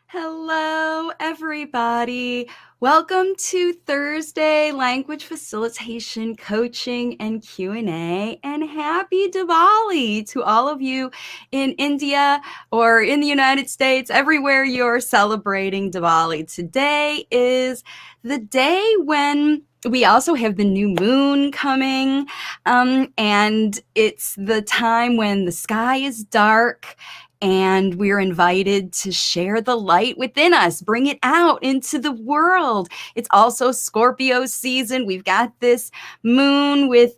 Hello, everybody. Welcome to Thursday Language Facilitation Coaching and Q&A, and happy Diwali to all of you in India or in the United States, everywhere you're celebrating Diwali. Today is the day when we also have the new moon coming, and it's the time when the sky is dark and we're invited to share the light within us, bring it out into the world. It's also Scorpio season. We've got this moon with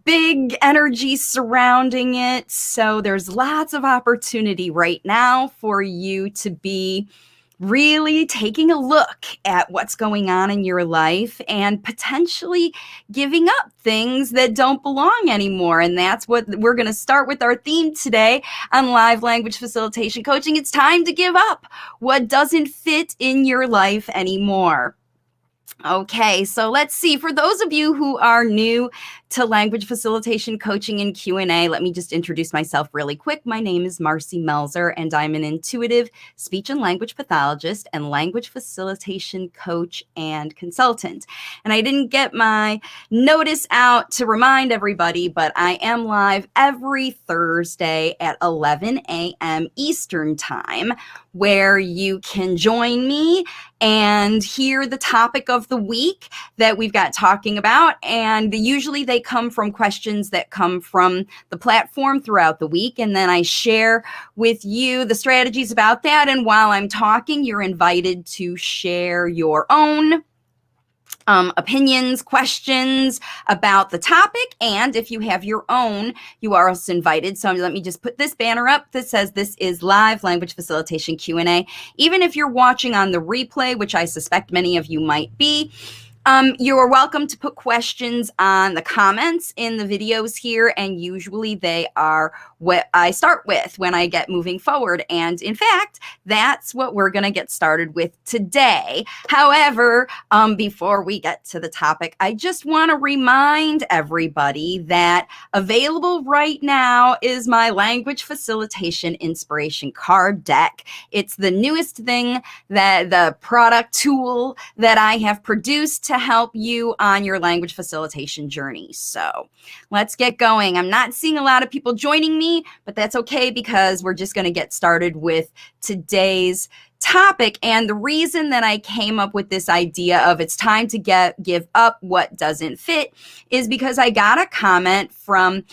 big energy surrounding it. So there's lots of opportunity right now for you to be really taking a look at what's going on in your life and potentially giving up things that don't belong anymore. And that's what we're going to start with our theme today on live language facilitation coaching. It's time to give up what doesn't fit in your life anymore. Okay, so let's see. For those of you who are new to language facilitation coaching and Q&A, let me just introduce myself really quick. My name is Marci Melzer, and I'm an intuitive speech and language pathologist and language facilitation coach and consultant. And I didn't get my notice out to remind everybody, but I am live every Thursday at 11 a.m. Eastern Time, where you can join me and hear the topic of the week that we've got talking about. And usually they come from questions that come from the platform throughout the week. And then I share with you the strategies about that. And while I'm talking, you're invited to share your own opinions, questions about the topic. And if you have your own, you are also invited. So let me just put this banner up that says this is live language facilitation Q&A. Even if you're watching on the replay, which I suspect many of you might be, you are welcome to put questions on the comments in the videos here, and usually they are what I start with when I get moving forward. And in fact, that's what we're going to get started with today. However, before we get to the topic, I just want to remind everybody that available right now is my language facilitation inspiration card deck. It's the newest thing, that the product tool that I have produced to help you on your language facilitation journey. So let's get going. I'm not seeing a lot of people joining me, but that's okay because we're just going to get started with today's topic. And the reason that I came up with this idea of it's time to give up what doesn't fit is because I got a comment from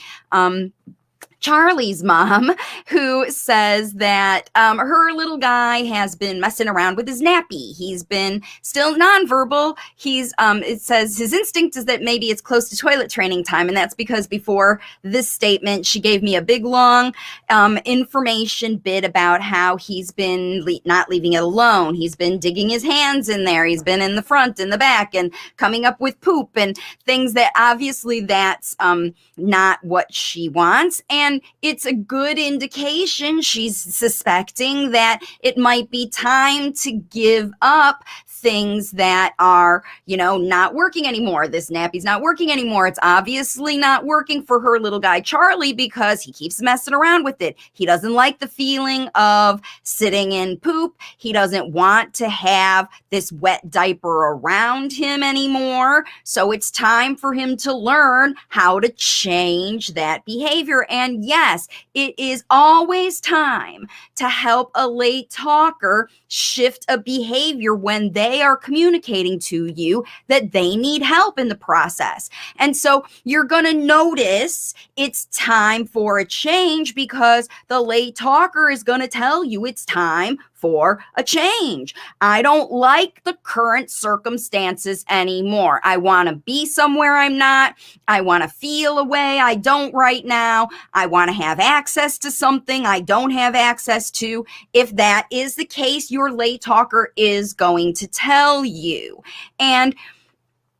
Charlie's mom, who says that her little guy has been messing around with his nappy. He's been still nonverbal. It says his instinct is that maybe it's close to toilet training time. And that's because before this statement, she gave me a big, long information bit about how he's been not leaving it alone. He's been digging his hands in there. He's been in the front and the back and coming up with poop and things that obviously that's not what she wants. And it's a good indication she's suspecting that it might be time to give up things that are, not working anymore. This nappy's not working anymore. It's obviously not working for her little guy, Charlie, because he keeps messing around with it. He doesn't like the feeling of sitting in poop. He doesn't want to have this wet diaper around him anymore. So it's time for him to learn how to change that behavior. And yes, it is always time to help a late talker shift a behavior when they are communicating to you that they need help in the process. And so you're going to notice it's time for a change because the late talker is going to tell you it's time for a change. I don't like the current circumstances anymore. I want to be somewhere I'm not. I want to feel a way I don't right now. I want to have access to something I don't have access to. If that is the case, your late talker is going to tell you. And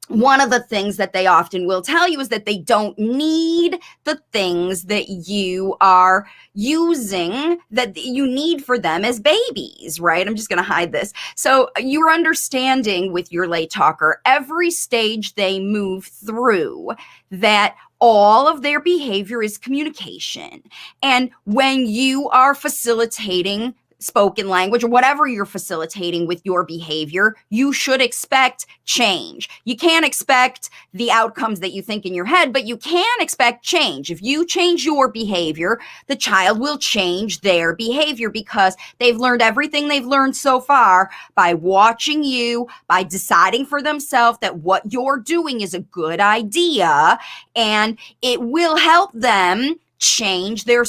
one of the things that they often will tell you is that they don't need the things that you are using that you need for them as babies, right? I'm just going to hide this. So you're understanding with your late talker, every stage they move through, that all of their behavior is communication. And when you are facilitating spoken language or whatever you're facilitating with your behavior, you should expect change. You can't expect the outcomes that you think in your head, but you can expect change. If you change your behavior, the child will change their behavior because they've learned everything they've learned so far by watching you, by deciding for themselves that what you're doing is a good idea, and it will help them change their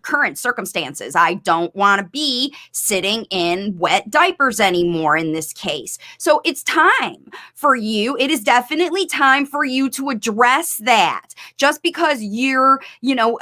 current circumstances. I don't want to be sitting in wet diapers anymore in this case. So it's time for you. It is definitely time for you to address that. Just because you're,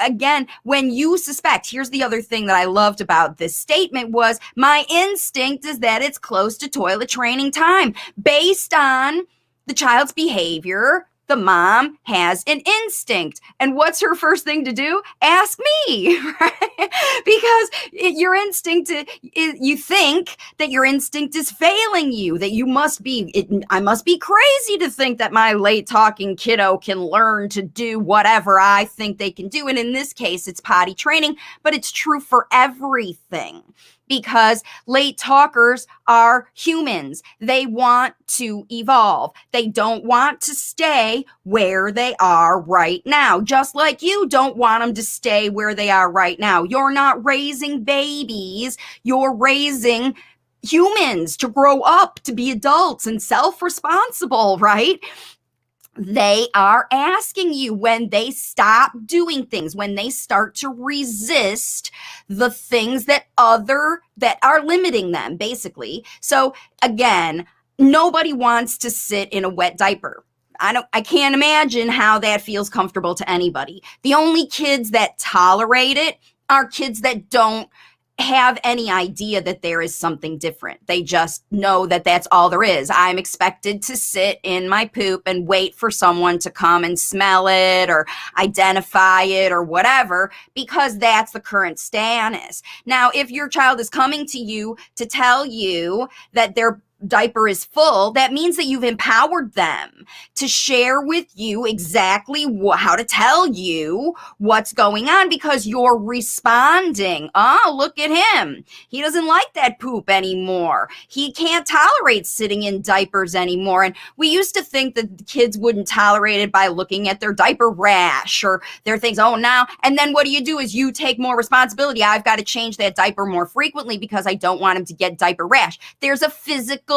again, when you suspect, here's the other thing that I loved about this statement was my instinct is that it's close to toilet training time based on the child's behavior. The mom has an instinct. And what's her first thing to do? Ask me, right? Because your instinct, you think that your instinct is failing you, that I must be crazy to think that my late talking kiddo can learn to do whatever I think they can do. And in this case, it's potty training, but it's true for everything. Because late talkers are humans. They want to evolve. They don't want to stay where they are right now. Just like you don't want them to stay where they are right now. You're not raising babies. You're raising humans to grow up, to be adults and self-responsible, right? They are asking you when they stop doing things, when they start to resist the things that are limiting them, basically. So again, nobody wants to sit in a wet diaper. I can't imagine how that feels comfortable to anybody. The only kids that tolerate it are kids that don't have any idea that there is something different. They just know that that's all there is. I'm expected to sit in my poop and wait for someone to come and smell it or identify it or whatever, because that's the current status. Now, if your child is coming to you to tell you that their diaper is full, that means that you've empowered them to share with you exactly how to tell you what's going on, because you're responding. Oh, look at him. He doesn't like that poop anymore. He can't tolerate sitting in diapers anymore. And we used to think that the kids wouldn't tolerate it by looking at their diaper rash or their things. Oh, now. And then what do is you take more responsibility. I've got to change that diaper more frequently because I don't want him to get diaper rash. There's a physical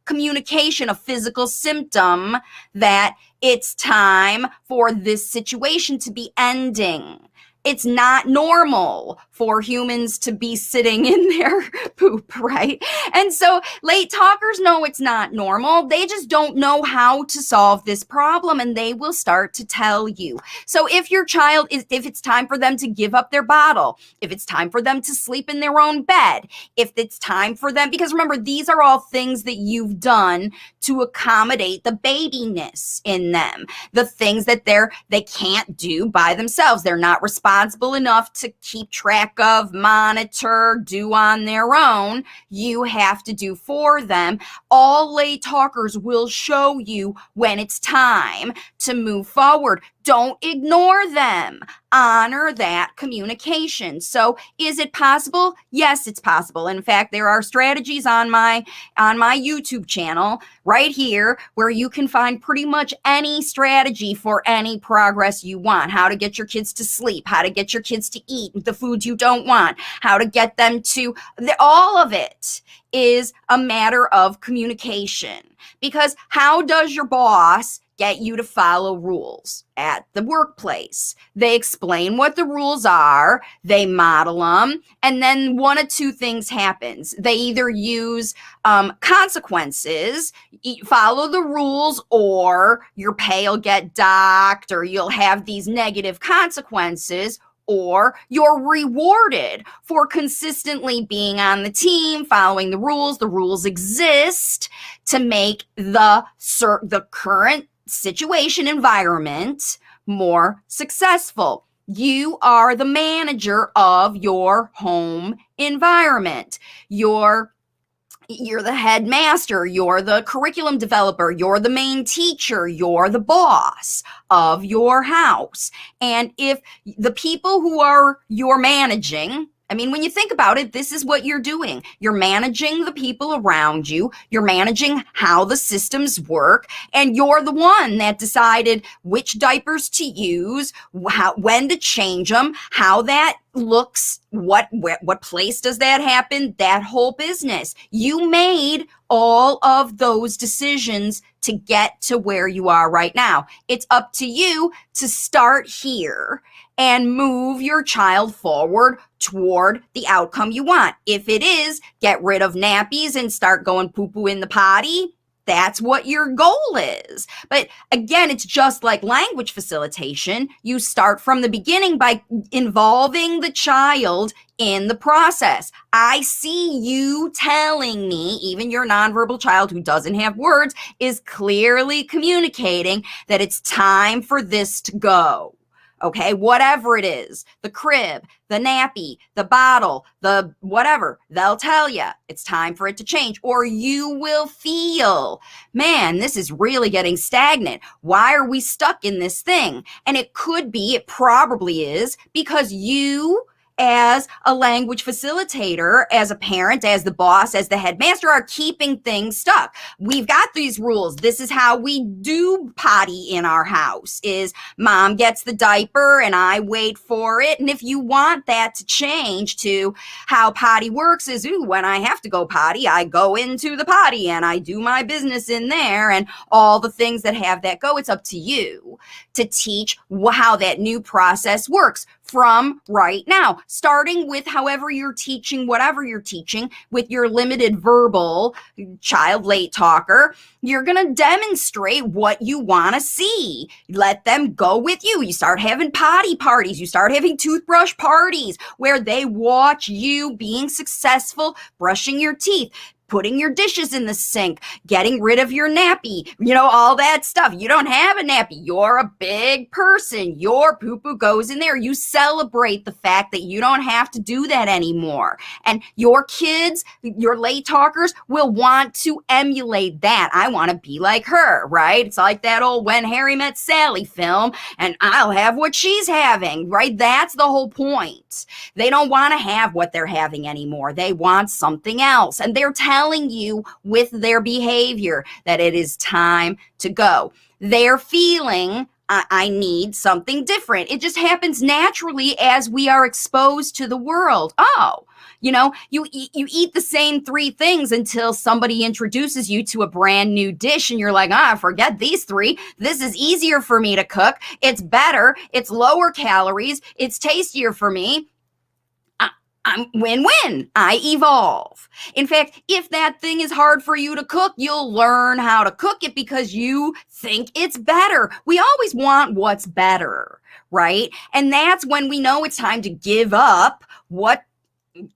communication, a physical symptom that it's time for this situation to be ending. It's not normal for humans to be sitting in their poop, right? And so late talkers know it's not normal. They just don't know how to solve this problem, and they will start to tell you. So if your child if it's time for them to give up their bottle, if it's time for them to sleep in their own bed, if it's time for them, because remember, these are all things that you've done to accommodate the babiness in them, the things that they can't do by themselves. They're not responsible enough to keep track of, monitor, do on their own. You have to do for them. All late talkers will show you when it's time to move forward. Don't ignore them. Honor that communication. So is it possible? Yes, it's possible. In fact, there are strategies on my YouTube channel right here where you can find pretty much any strategy for any progress you want. How to get your kids to sleep, how to get your kids to eat the foods you don't want, how to get them to, all of it is a matter of communication. Because how does your boss get you to follow rules at the workplace? They explain what the rules are, they model them, and then one of two things happens. They either use consequences, follow the rules, or your pay will get docked, or you'll have these negative consequences, or you're rewarded for consistently being on the team, following the rules. The rules exist to make the current situation environment more successful. You are the manager of your home environment. You're the headmaster, you're the curriculum developer, you're the main teacher, you're the boss of your house. And if the people who you're managing, I mean, when you think about it, this is what you're doing. You're managing the people around you. You're managing how the systems work. And you're the one that decided which diapers to use, when to change them, how that looks, what place does that happen, that whole business. You made all of those decisions to get to where you are right now. It's up to you to start here and move your child forward toward the outcome you want. If it is, get rid of nappies and start going poo-poo in the potty, that's what your goal is. But again, it's just like language facilitation. You start from the beginning by involving the child in the process. I see you telling me, even your nonverbal child who doesn't have words is clearly communicating that it's time for this to go. Okay, whatever it is, the crib, the nappy, the bottle, the whatever, they'll tell you it's time for it to change. Or you will feel, man, this is really getting stagnant. Why are we stuck in this thing? And it probably is because you, as a language facilitator, as a parent, as the boss, as the headmaster, are keeping things stuck. We've got these rules. This is how we do potty in our house, is mom gets the diaper and I wait for it. And if you want that to change to how potty works is, when I have to go potty, I go into the potty and I do my business in there and all the things that have that go. It's up to you to teach how that new process works from right now, starting with however you're teaching, whatever you're teaching with your limited verbal child late talker. You're going to demonstrate what you want to see. Let them go with you. You start having potty parties. You start having toothbrush parties where they watch you being successful, brushing your teeth, putting your dishes in the sink, getting rid of your nappy, all that stuff. You don't have a nappy. You're a big person. Your poo-poo goes in there. You celebrate the fact that you don't have to do that anymore. And your kids, your late talkers, will want to emulate that. I want to be like her, right? It's like that old When Harry Met Sally film, and I'll have what she's having, right? That's the whole point. They don't want to have what they're having anymore. They want something else. And they're telling you with their behavior that it is time to go. They're feeling, I need something different. It just happens naturally as we are exposed to the world. You eat the same three things until somebody introduces you to a brand new dish and you're like, forget these three. This is easier for me to cook. It's better. It's lower calories. It's tastier for me. I'm win-win. I evolve. In fact, if that thing is hard for you to cook, you'll learn how to cook it because you think it's better. We always want what's better, right? And that's when we know it's time to give up what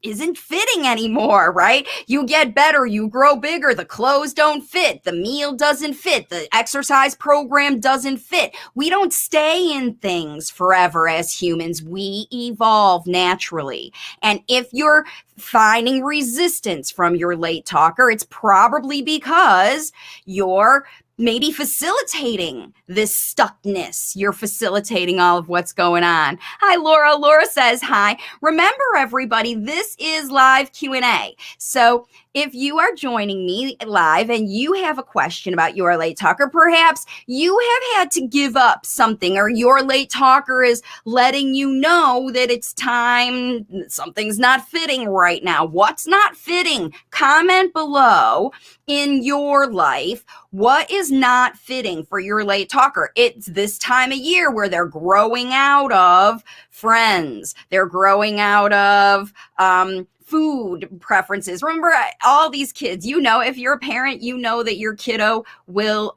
isn't fitting anymore, right? You get better, you grow bigger, the clothes don't fit, the meal doesn't fit, the exercise program doesn't fit. We don't stay in things forever as humans. We evolve naturally. And if you're finding resistance from your late talker, it's probably because you're maybe facilitating this stuckness. You're facilitating all of what's going on. Hi, Laura. Laura says, hi. Remember, everybody, this is live Q&A. So if you are joining me live and you have a question about your late talker, perhaps you have had to give up something, or your late talker is letting you know that it's time, something's not fitting right now. What's not fitting? Comment below in your life. What is not fitting for your late talker? It's this time of year where they're growing out of friends. They're growing out of food preferences. Remember, all these kids, if you're a parent, you know that your kiddo will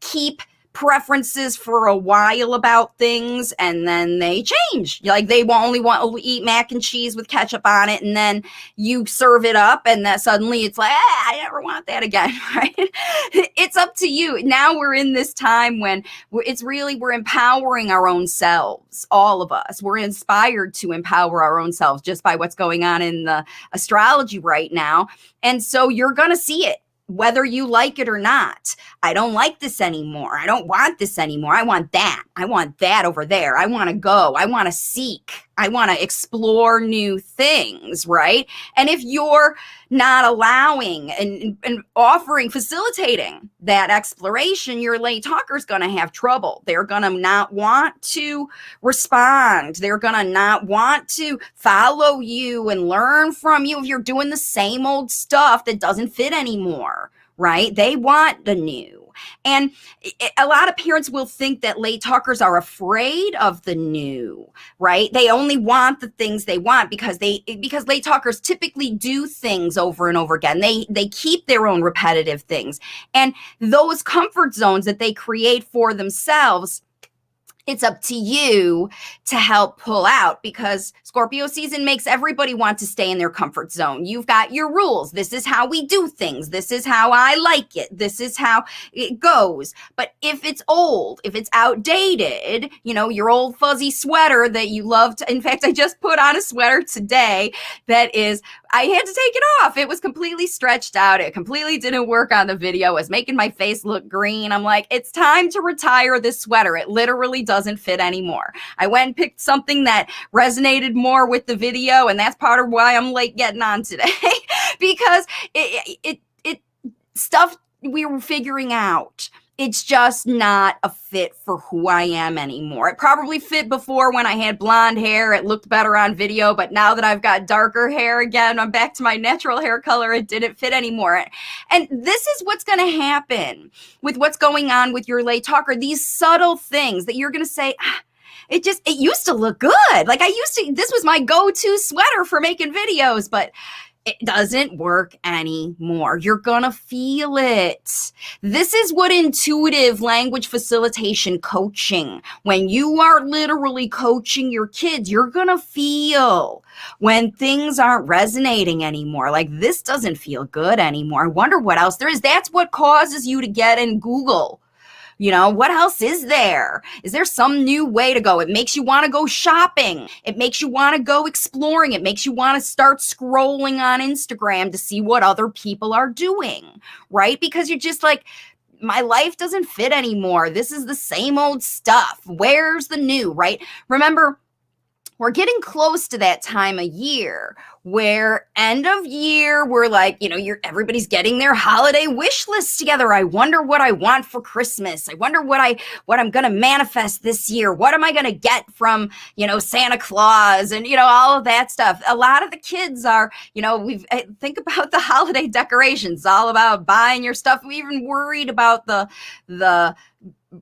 keep preferences for a while about things, and then they change. Like, they will only want to eat mac and cheese with ketchup on it, and then you serve it up, and then suddenly it's like, I never want that again, right? It's up to you. Now we're in this time when we're empowering our own selves, all of us. We're inspired to empower our own selves just by what's going on in the astrology right now. And so you're going to see it, whether you like it or not. I don't like this anymore. I don't want this anymore. I want that. I want that over there. I want to go. I want to seek. I want to explore new things, right? And if you're not allowing and offering, facilitating that exploration, your late talker is going to have trouble. They're going to not want to respond. They're going to not want to follow you and learn from you if you're doing the same old stuff that doesn't fit anymore, right? They want the new. And a lot of parents will think that late talkers are afraid of the new, right? They only want the things they want because late talkers typically do things over and over again. They keep their own repetitive things. And those comfort zones that they create for themselves, it's up to you to help pull out, because Scorpio season makes everybody want to stay in their comfort zone. You've got your rules. This is how we do things. This is how I like it. This is how it goes. But if it's old, if it's outdated, your old fuzzy sweater that you loved. In fact, I just put on a sweater today that is, I had to take it off. It was completely stretched out. It completely didn't work on the video. It was making my face look green. I'm like, it's time to retire this sweater. It literally doesn't fit anymore. I went and picked something that resonated more with the video, and that's part of why I'm late getting on today because it stuff we were figuring out. It's just not a fit for who I am anymore. It probably fit before when I had blonde hair. It looked better on video, but now that I've got darker hair again, I'm back to my natural hair color. It didn't fit anymore. And this is what's going to happen with what's going on with your late talker. These subtle things that you're going to say, it used to look good. Like this was my go-to sweater for making videos, but it doesn't work anymore. You're gonna feel it. This is what intuitive language facilitation coaching, when you are literally coaching your kids, you're gonna feel when things aren't resonating anymore. Like, this doesn't feel good anymore. I wonder what else there is. That's what causes you to get in Google. What else is there? Is there some new way to go? It makes you want to go shopping. It makes you want to go exploring. It makes you want to start scrolling on Instagram to see what other people are doing, right? Because you're just like, my life doesn't fit anymore. This is the same old stuff. Where's the new, right? Remember, we're getting close to that time of year where end of year, we're like, everybody's getting their holiday wish lists together. I wonder what I want for Christmas. I wonder what I'm going to manifest this year. What am I going to get from, Santa Claus and, all of that stuff. A lot of the kids are, think about the holiday decorations. It's all about buying your stuff. We even worried about the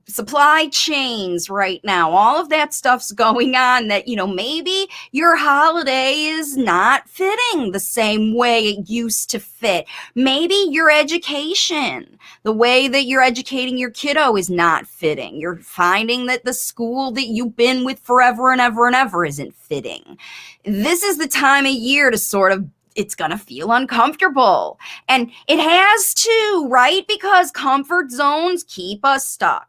supply chains right now. All of that stuff's going on that, maybe your holiday is not fitting the same way it used to fit. Maybe your education, the way that you're educating your kiddo is not fitting. You're finding that the school that you've been with forever and ever and ever isn't fitting. This is the time of year to it's going to feel uncomfortable. And it has to, right? Because comfort zones keep us stuck.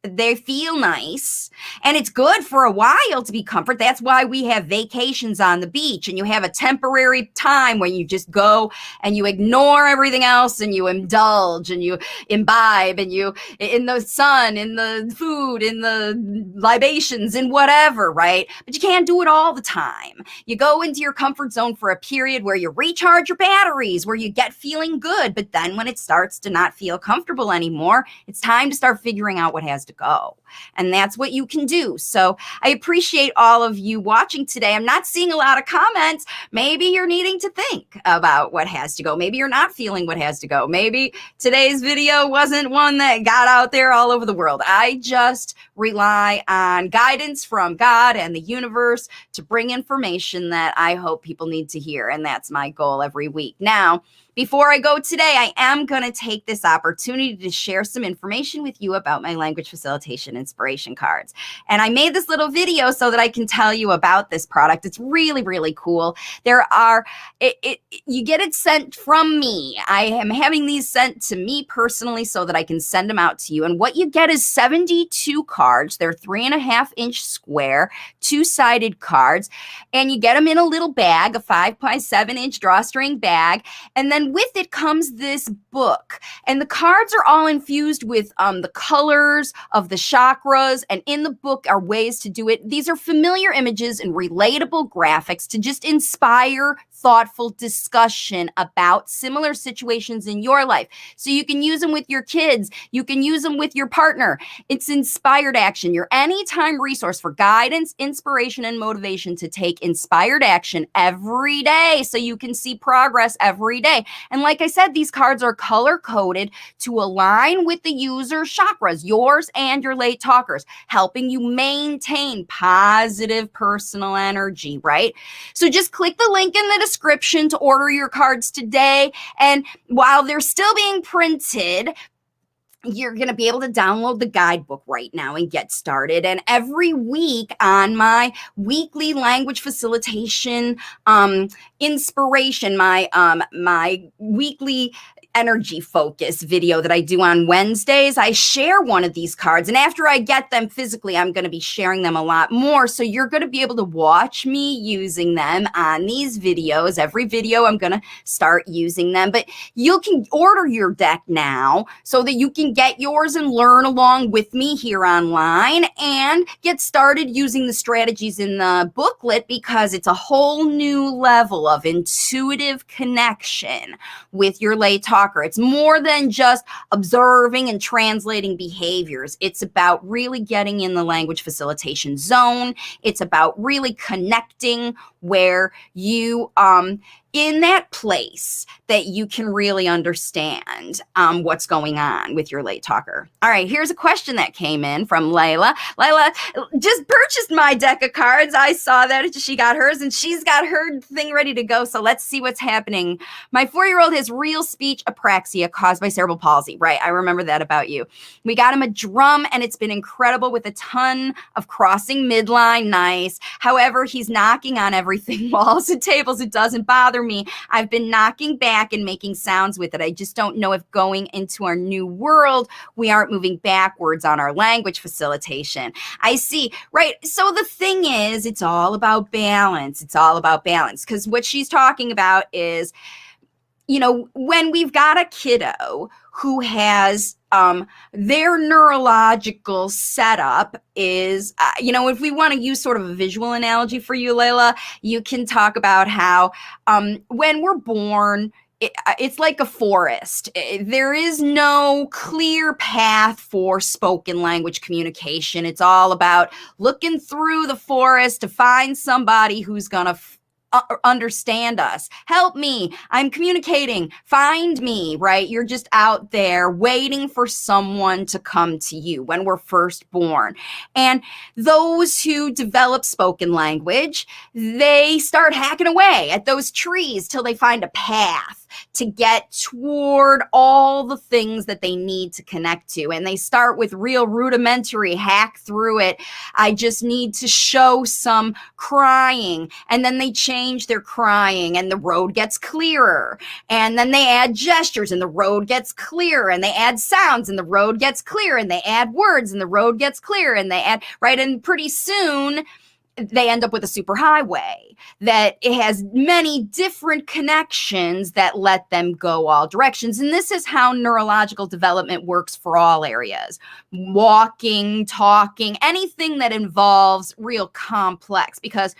They feel nice, and it's good for a while to be comfort. That's why we have vacations on the beach, and you have a temporary time where you just go and you ignore everything else and you indulge and you imbibe and you in the sun, in the food, in the libations, in whatever, right? But you can't do it all the time. You go into your comfort zone for a period where you recharge your batteries, where you get feeling good. But then when it starts to not feel comfortable anymore, it's time to start figuring out what has to go. And that's what you can do. So I appreciate all of you watching today. I'm not seeing a lot of comments. Maybe you're needing to think about what has to go. Maybe you're not feeling what has to go. Maybe today's video wasn't one that got out there all over the world. I just rely on guidance from God and the universe to bring information that I hope people need to hear. And that's my goal every week. Now, before I go today, I am going to take this opportunity to share some information with you about my language facilitation inspiration cards. And I made this little video so that I can tell you about this product. It's really, really cool. You get it sent from me. I am having these sent to me personally so that I can send them out to you. And what you get is 72 cards. They're 3.5-inch square, two-sided cards. And you get them in a little bag, a 5 by 7-inch drawstring bag. And then And with it comes this book. And the cards are all infused with the colors of the chakras. And in the book are ways to do it. These are familiar images and relatable graphics to just inspire thoughtful discussion about similar situations in your life. So you can use them with your kids. You can use them with your partner. It's inspired action, your anytime resource for guidance, inspiration, and motivation to take inspired action every day so you can see progress every day. And like I said, these cards are color-coded to align with the user's chakras, yours and your late talkers, helping you maintain positive personal energy, right? So just click the link in the description to order your cards today. And while they're still being printed, you're going to be able to download the guidebook right now and get started. And every week on my weekly language facilitation inspiration, my weekly energy focus video that I do on Wednesdays, I share one of these cards. And after I get them physically, I'm going to be sharing them a lot more. So you're going to be able to watch me using them on these videos. Every video, I'm going to start using them. But you can order your deck now so that you can get yours and learn along with me here online and get started using the strategies in the booklet, because it's a whole new level of intuitive connection with your late talker. It's more than just observing and translating behaviors. It's about really getting in the language facilitation zone. It's about really connecting where you in that place that you can really understand what's going on with your late talker. All right, here's a question that came in from Layla. Layla just purchased my deck of cards. I saw that she got hers and she's got her thing ready to go. So let's see what's happening. My 4-year-old has real speech apraxia caused by cerebral palsy. Right, I remember that about you. We got him a drum and it's been incredible with a ton of crossing midline. Nice. However, he's knocking on everything, walls and tables. It doesn't bother me. I've been knocking back and making sounds with it. I just don't know if going into our new world, we aren't moving backwards on our language facilitation. I see. Right. So the thing is, it's all about balance. It's all about balance, because what she's talking about is, you know, when we've got a kiddo who has their neurological setup is, if we want to use sort of a visual analogy for you, Layla, you can talk about how when we're born, it's like a forest. There is no clear path for spoken language communication. It's all about looking through the forest to find somebody who's going to understand us. Help me. I'm communicating. Find me, right? You're just out there waiting for someone to come to you when we're first born. And those who develop spoken language, they start hacking away at those trees till they find a path to get toward all the things that they need to connect to. And they start with real rudimentary hack through it. I just need to show some crying. And then they change their crying and the road gets clearer. And then they add gestures and the road gets clearer. And they add sounds and the road gets clearer. And they add words and the road gets clearer. And they add, right? And pretty soon they end up with a superhighway that it has many different connections that let them go all directions. And this is how neurological development works for all areas. Walking, talking, anything that involves real complex, because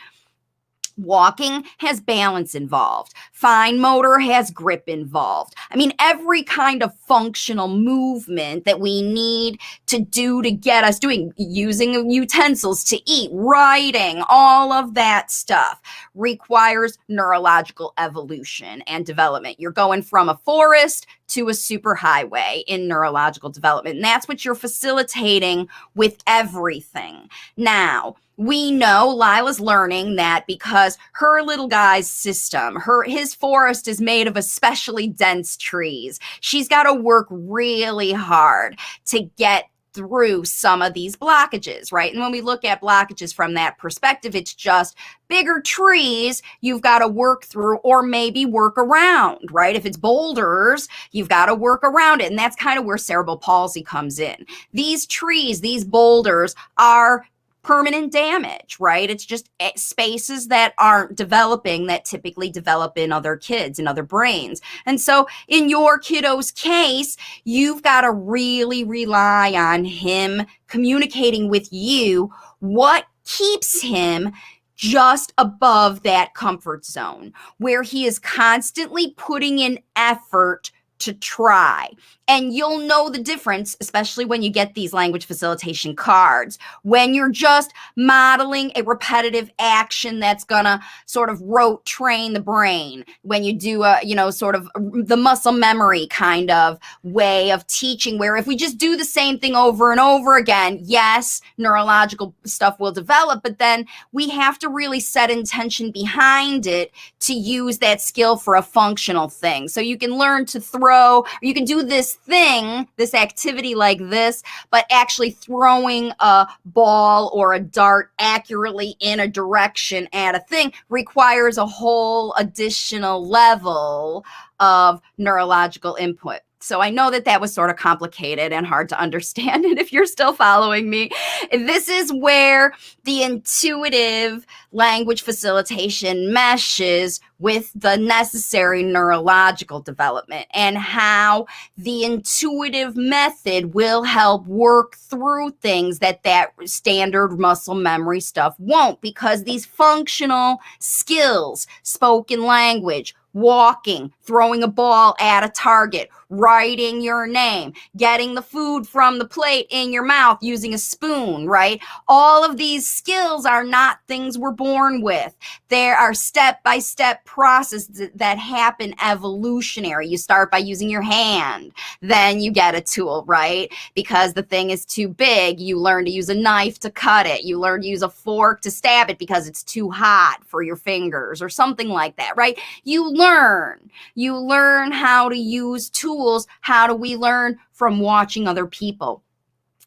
walking has balance involved. Fine motor has grip involved. I mean, every kind of functional movement that we need to do to get us doing, using utensils to eat, writing, all of that stuff requires neurological evolution and development. You're going from a forest to a superhighway in neurological development. And that's what you're facilitating with everything. Now, we know Lila's learning that because her little guy's system, his forest is made of especially dense trees. She's got to work really hard to get through some of these blockages, right? And when we look at blockages from that perspective, it's just bigger trees you've got to work through or maybe work around, right? If it's boulders, you've got to work around it. And that's kind of where cerebral palsy comes in. These trees, these boulders are permanent damage, right? It's just spaces that aren't developing that typically develop in other kids, in other brains. And so in your kiddo's case, you've got to really rely on him communicating with you what keeps him just above that comfort zone, where he is constantly putting in effort to try. And you'll know the difference, especially when you get these language facilitation cards, when you're just modeling a repetitive action that's gonna sort of rote train the brain, when you do a, sort of the muscle memory kind of way of teaching, where if we just do the same thing over and over again, yes, neurological stuff will develop, but then we have to really set intention behind it to use that skill for a functional thing. So you can learn to throw, or you can do this thing, this activity like this, but actually throwing a ball or a dart accurately in a direction at a thing requires a whole additional level of neurological input. So I know that that was sort of complicated and hard to understand. And if you're still following me, this is where the intuitive language facilitation meshes with the necessary neurological development, and how the intuitive method will help work through things that standard muscle memory stuff won't, because these functional skills, spoken language, walking, throwing a ball at a target, writing your name, getting the food from the plate in your mouth using a spoon, right? All of these skills are not things we're born with. There are step-by-step processes that happen evolutionary. You start by using your hand, then you get a tool, right? Because the thing is too big, you learn to use a knife to cut it. You learn to use a fork to stab it because it's too hot for your fingers or something like that, right? You learn how to use tools. How do we learn? From watching other people.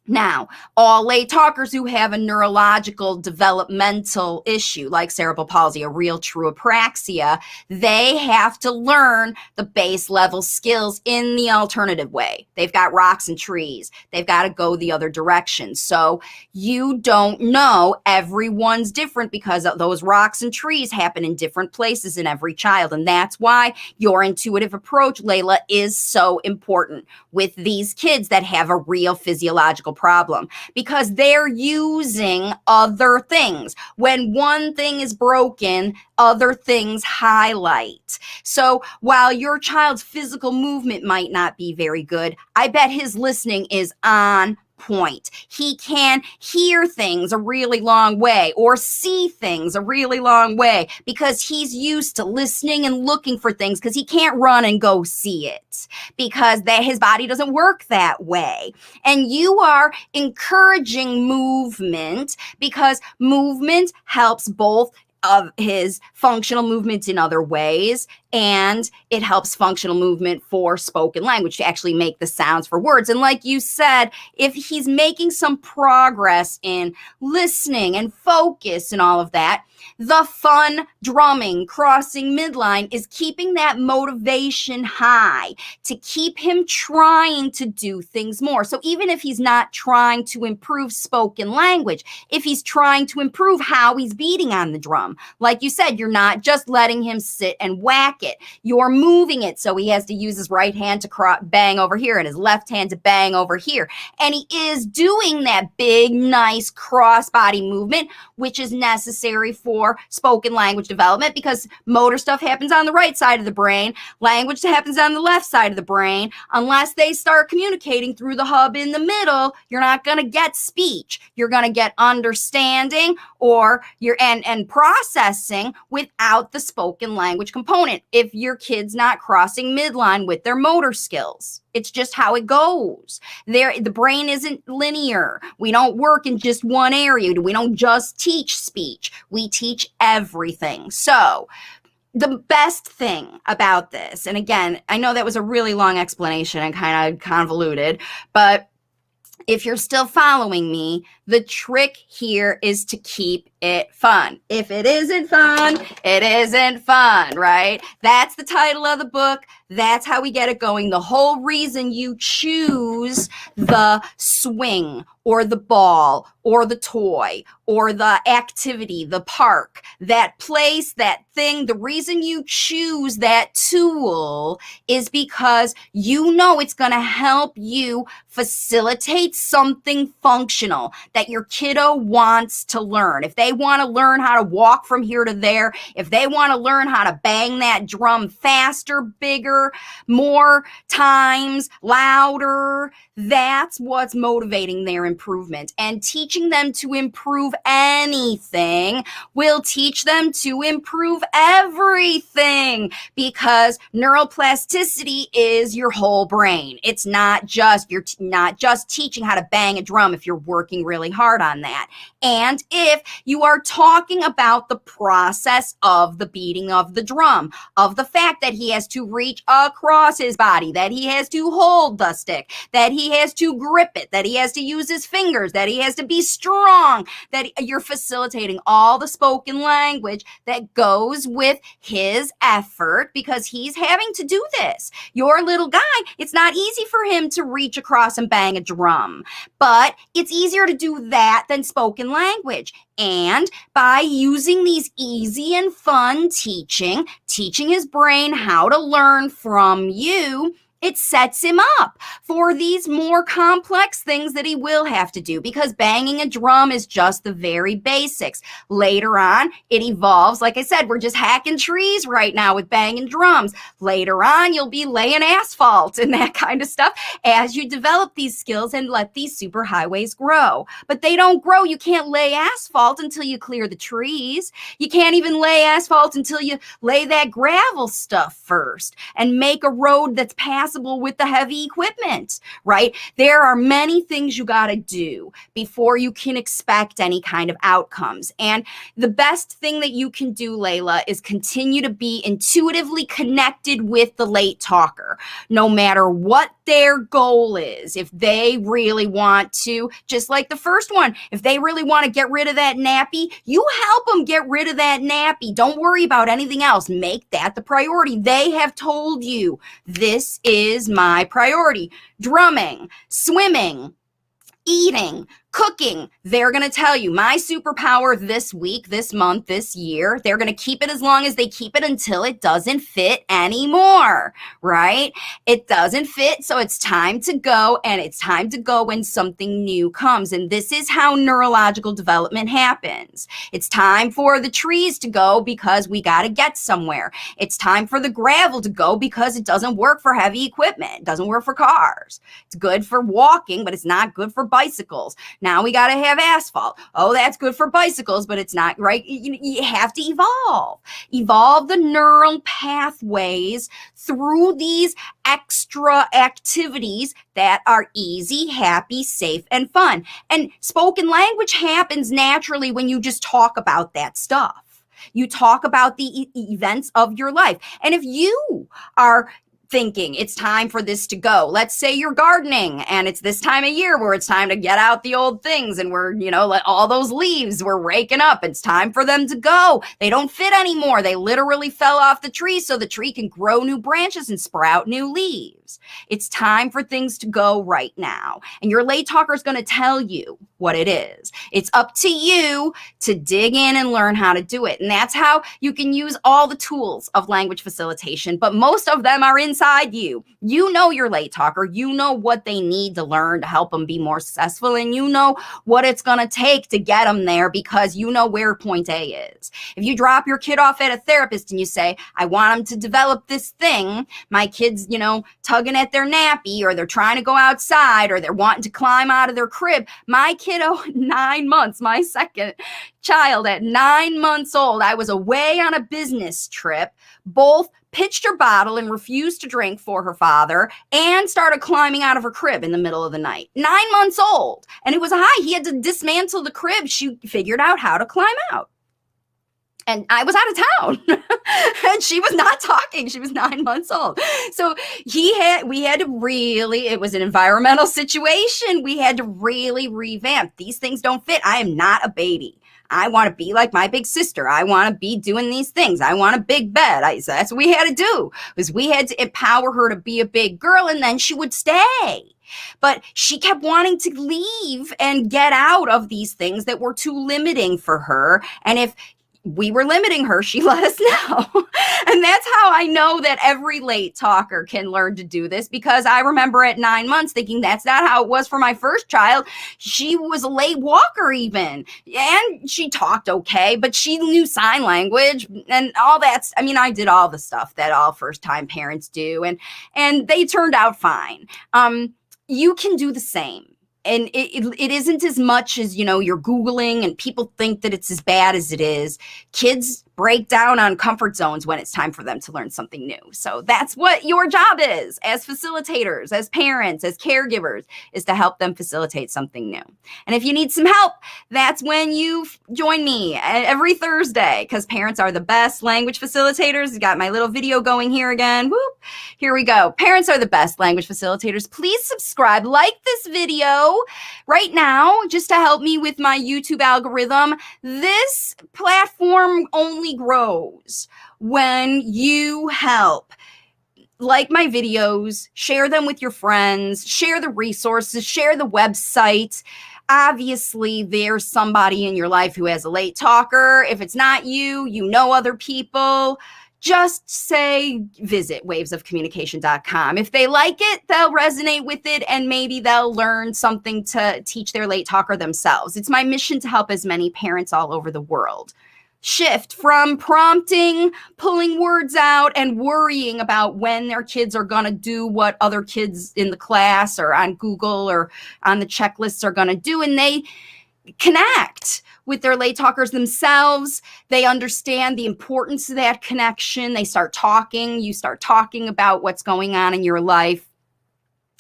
Now, all late talkers who have a neurological developmental issue like cerebral palsy, a real true apraxia, they have to learn the base level skills in the alternative way. They've got rocks and trees. They've got to go the other direction. So you don't know, everyone's different, because those rocks and trees happen in different places in every child. And that's why your intuitive approach, Layla, is so important with these kids that have a real physiological problem, because they're using other things. When one thing is broken, other things highlight. So while your child's physical movement might not be very good, I bet his listening is on point. He can hear things a really long way or see things a really long way because he's used to listening and looking for things, because he can't run and go see it because his body doesn't work that way. And you are encouraging movement because movement helps both of his functional movements in other ways, and it helps functional movement for spoken language to actually make the sounds for words. And like you said, if he's making some progress in listening and focus and all of that, the fun drumming, crossing midline is keeping that motivation high to keep him trying to do things more. So even if he's not trying to improve spoken language, if he's trying to improve how he's beating on the drum, like you said, you're not just letting him sit and whack it. You're moving it so he has to use his right hand to bang over here and his left hand to bang over here. And he is doing that big, nice cross-body movement, which is necessary for spoken language development, because motor stuff happens on the right side of the brain, language happens on the left side of the brain. Unless they start communicating through the hub in the middle, you're not going to get speech. You're going to get understanding or and processing without the spoken language component if your kid's not crossing midline with their motor skills. It's just how it goes. The brain isn't linear. We don't work in just one area. We don't just teach speech. We teach everything. So the best thing about this, and again, I know that was a really long explanation and kind of convoluted, but if you're still following me, the trick here is to keep it fun. If it isn't fun, it isn't fun, right? That's the title of the book. That's how we get it going. The whole reason you choose the swing or the ball or the toy or the activity, the park, that place, that thing, the reason you choose that tool is because you know it's going to help you facilitate something functional that your kiddo wants to learn. If they want to learn how to walk from here to there, if they want to learn how to bang that drum faster, bigger, more times, louder, that's what's motivating their improvement. And teaching them to improve anything will teach them to improve everything, because neuroplasticity is your whole brain. It's not just, you're not just teaching how to bang a drum if you're working really hard on that. And if you are talking about the process of the beating of the drum, of the fact that he has to reach across his body, that he has to hold the stick, that he has to grip it, that he has to use his fingers, that he has to be strong, that you're facilitating all the spoken language that goes with his effort, because he's having to do this. Your little guy, it's not easy for him to reach across and bang a drum, but it's easier to do that than spoken language. And by using these easy and fun teaching his brain how to learn from you, it sets him up for these more complex things that he will have to do, because banging a drum is just the very basics. Later on, it evolves. Like I said, we're just hacking trees right now with banging drums. Later on, you'll be laying asphalt and that kind of stuff as you develop these skills and let these superhighways grow. But they don't grow. You can't lay asphalt until you clear the trees. You can't even lay asphalt until you lay that gravel stuff first and make a road that's passable with the heavy equipment, right? There are many things you got to do before you can expect any kind of outcomes. And the best thing that you can do, Layla, is continue to be intuitively connected with the late talker, no matter what their goal is. If they really want to, just like the first one, if they really want to get rid of that nappy, you help them get rid of that nappy. Don't worry about anything else. Make that the priority. They have told you, this is my priority. Drumming, swimming, eating, cooking, they're going to tell you, my superpower this week, this month, this year, they're going to keep it as long as they keep it until it doesn't fit anymore, right? It doesn't fit, so it's time to go, and it's time to go when something new comes. And this is how neurological development happens. It's time for the trees to go because we got to get somewhere. It's time for the gravel to go because it doesn't work for heavy equipment. It doesn't work for cars. It's good for walking, but it's not good for bicycles. Now we got to have asphalt. Oh, that's good for bicycles, but it's not, right? You have to evolve the neural pathways through these extra activities that are easy, happy, safe, and fun. And spoken language happens naturally when you just talk about that stuff. You talk about the events of your life. And if you are thinking it's time for this to go. Let's say you're gardening and it's this time of year where it's time to get out the old things, and we're, let all those leaves we're raking up. It's time for them to go. They don't fit anymore. They literally fell off the tree so the tree can grow new branches and sprout new leaves. It's time for things to go right now. And your late talker is going to tell you what it is. It's up to you to dig in and learn how to do it. And that's how you can use all the tools of language facilitation, but most of them are inside you. You know your late talker. You know what they need to learn to help them be more successful, and you know what it's going to take to get them there because you know where point A is. If you drop your kid off at a therapist and you say, I want them to develop this thing, my kid's, tugging at their nappy, or they're trying to go outside, or they're wanting to climb out of their crib. My kiddo, 9 months, my second child at 9 months old, I was away on a business trip, both pitched her bottle and refused to drink for her father, and started climbing out of her crib in the middle of the night. 9 months old. And it was a high. He had to dismantle the crib. She figured out how to climb out. And I was out of town and she was not talking. She was 9 months old. So we had to really, it was an environmental situation. We had to really revamp. These things don't fit. I am not a baby. I want to be like my big sister. I want to be doing these things. I want a big bed. So that's what we had to do, was we had to empower her to be a big girl, and then she would stay. But she kept wanting to leave and get out of these things that were too limiting for her. And if we were limiting her, she let us know. And that's how I know that every late talker can learn to do this, because I remember at 9 months thinking that's not how it was for my first child. She was a late walker even, and she talked okay, but she knew sign language and all that. I mean, I did all the stuff that all first-time parents do, and they turned out fine. You can do the same. And it isn't as much as, you're Googling and people think that it's as bad as it is. Kids break down on comfort zones when it's time for them to learn something new. So that's what your job is as facilitators, as parents, as caregivers, is to help them facilitate something new. And if you need some help, that's when you join me every Thursday, because parents are the best language facilitators. Got my little video going here again. Whoop. Here we go. Parents are the best language facilitators. Please subscribe, like this video right now, just to help me with my YouTube algorithm. This platform only grows when you help. Like my videos, share them with your friends, share the resources, share the website. Obviously, there's somebody in your life who has a late talker. If it's not you, you know other people. Just say, visit wavesofcommunication.com. If they like it, they'll resonate with it, and maybe they'll learn something to teach their late talker themselves. It's my mission to help as many parents all over the world shift from prompting, pulling words out, and worrying about when their kids are going to do what other kids in the class or on Google or on the checklists are going to do. And they connect with their late talkers themselves. They understand the importance of that connection. They start talking. You start talking about what's going on in your life.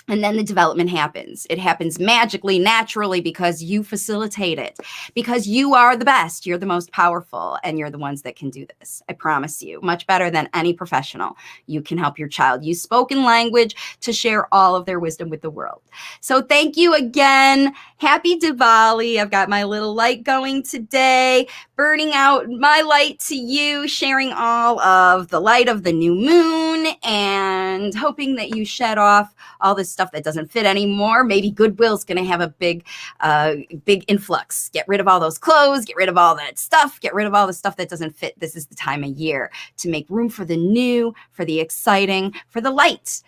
And then the development happens. It happens magically, naturally, because you facilitate it, because you are the best. You're the most powerful, and you're the ones that can do this. I promise you, much better than any professional. You can help your child use spoken language to share all of their wisdom with the world. So thank you again. Happy Diwali. I've got my little light going today, burning out my light to you, sharing all of the light of the new moon, and hoping that you shed off all this stuff that doesn't fit anymore. Maybe Goodwill's going to have a big influx. Get rid of all those clothes, get rid of all that stuff, get rid of all the stuff that doesn't fit. This is the time of year to make room for the new, for the exciting, for the light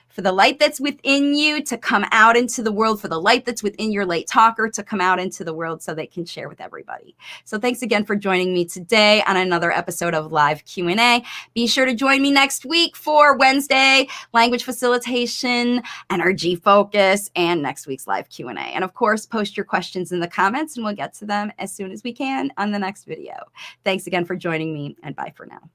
that's within you to come out into the world, for the light that's within your late talker to come out into the world so they can share with everybody. So thanks again for joining me today on another episode of Live Q&A. Be sure to join me next week for Wednesday, language facilitation, energy focus, and next week's Live Q&A. And of course, post your questions in the comments and we'll get to them as soon as we can on the next video. Thanks again for joining me, and bye for now.